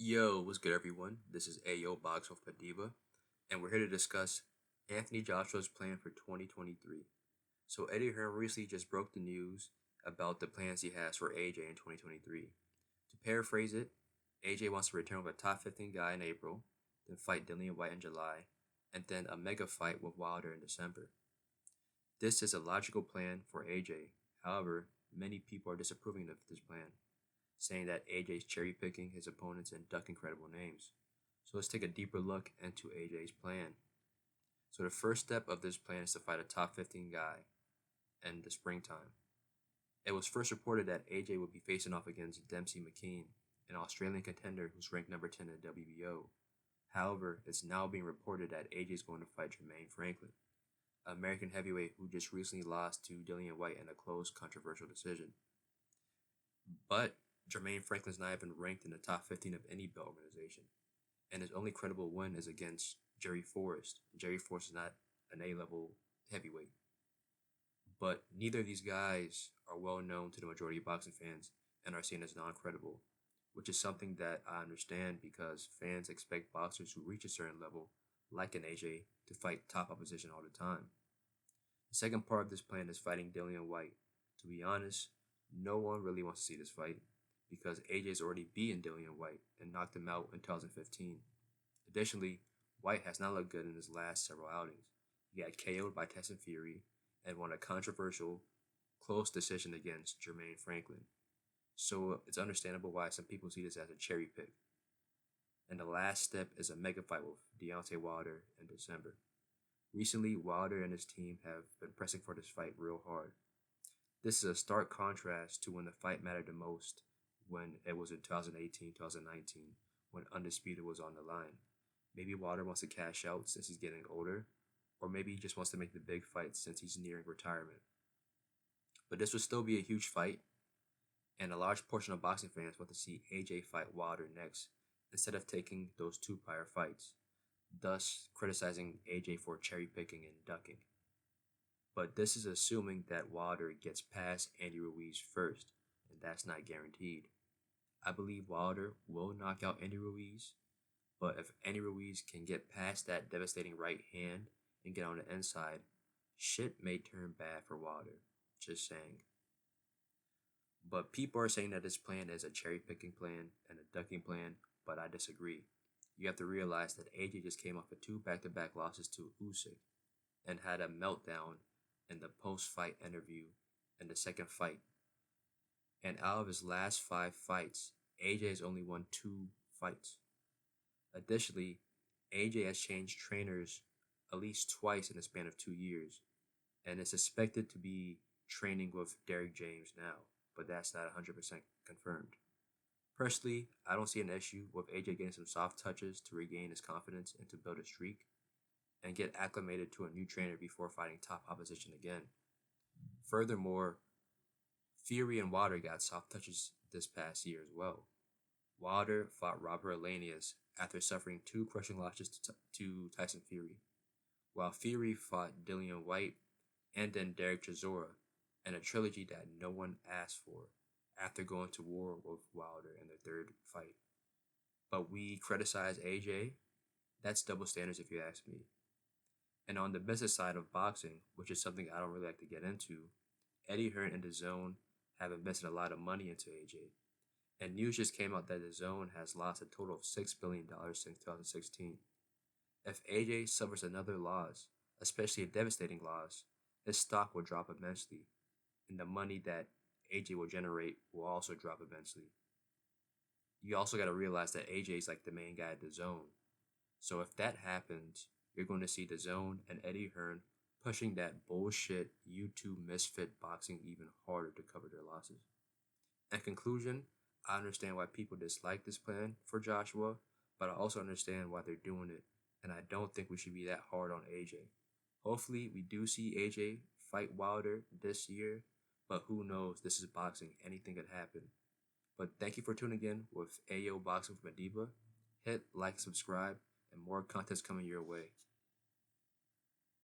Yo, what's good, everyone? This is Ayo Box with Padiba, and we're here to discuss Anthony Joshua's plan for 2023. So, Eddie Hearn recently just broke the news about the plans he has for AJ in 2023. To paraphrase it, AJ wants to return with a top 15 guy in April, then fight Dillian White in July, and then a mega fight with Wilder in December. This is a logical plan for AJ. However, many people are disapproving of this plan, saying that AJ's cherry picking his opponents and ducking credible names. So let's take a deeper look into AJ's plan. So the first step of this plan is to fight a top 15 guy in the springtime. It was first reported that AJ would be facing off against Dempsey McKean, an Australian contender who's ranked number 10 in the WBO. However, it's now being reported that AJ is going to fight Jermaine Franklin, an American heavyweight who just recently lost to Dillian White in a close, controversial decision. But Jermaine Franklin's not even ranked in the top 15 of any belt organization, and his only credible win is against Jerry Forrest. Jerry Forrest is not an A-level heavyweight. But neither of these guys are well known to the majority of boxing fans and are seen as non-credible, which is something that I understand because fans expect boxers who reach a certain level, like an AJ, to fight top opposition all the time. The second part of this plan is fighting Dillian White. To be honest, no one really wants to see this fight, because AJ's already beaten Dillian White and knocked him out in 2015. Additionally, White has not looked good in his last several outings. He got KO'd by Tyson Fury and won a controversial, close decision against Jermaine Franklin. So it's understandable why some people see this as a cherry pick. And the last step is a mega fight with Deontay Wilder in December. Recently, Wilder and his team have been pressing for this fight real hard. This is a stark contrast to when the fight mattered the most, when it was in 2018, 2019, when Undisputed was on the line. Maybe Wilder wants to cash out since he's getting older, or maybe he just wants to make the big fight since he's nearing retirement. But this would still be a huge fight, and a large portion of boxing fans want to see AJ fight Wilder next, instead of taking those two prior fights, thus criticizing AJ for cherry picking and ducking. But this is assuming that Wilder gets past Andy Ruiz first, and that's not guaranteed. I believe Wilder will knock out Andy Ruiz, but if Andy Ruiz can get past that devastating right hand and get on the inside, shit may turn bad for Wilder. Just saying. But people are saying that this plan is a cherry picking plan and a ducking plan, but I disagree. You have to realize that AJ just came off of two back-to-back losses to Usyk and had a meltdown in the post-fight interview in the second fight. And out of his last 5 fights, AJ has only won 2 fights. Additionally, AJ has changed trainers at least twice in the span of 2 years, and is suspected to be training with Derrick James now, but that's not 100% confirmed. Personally, I don't see an issue with AJ getting some soft touches to regain his confidence and to build a streak, and get acclimated to a new trainer before fighting top opposition again. Furthermore, Fury and Wilder got soft touches this past year as well. Wilder fought Robert Elenius after suffering 2 crushing losses to Tyson Fury, while Fury fought Dillian White and then Derek Chisora in a trilogy that no one asked for after going to war with Wilder in their third fight. But we criticize AJ? That's double standards if you ask me. And on the business side of boxing, which is something I don't really like to get into, Eddie Hearn and DAZN have invested a lot of money into AJ. And news just came out that DAZN has lost a total of $6 billion since 2016. If AJ suffers another loss, especially a devastating loss, his stock will drop immensely, and the money that AJ will generate will also drop immensely. You also got to realize that AJ is like the main guy at DAZN. So if that happens, you're going to see DAZN and Eddie Hearn pushing that bullshit YouTube misfit boxing even harder to cover their losses. In conclusion, I understand why people dislike this plan for Joshua, but I also understand why they're doing it, and I don't think we should be that hard on AJ. Hopefully, we do see AJ fight Wilder this year, but who knows, this is boxing, anything could happen. But thank you for tuning in with Ayo Boxing with Madiba. Hit like, subscribe, and more content's coming your way.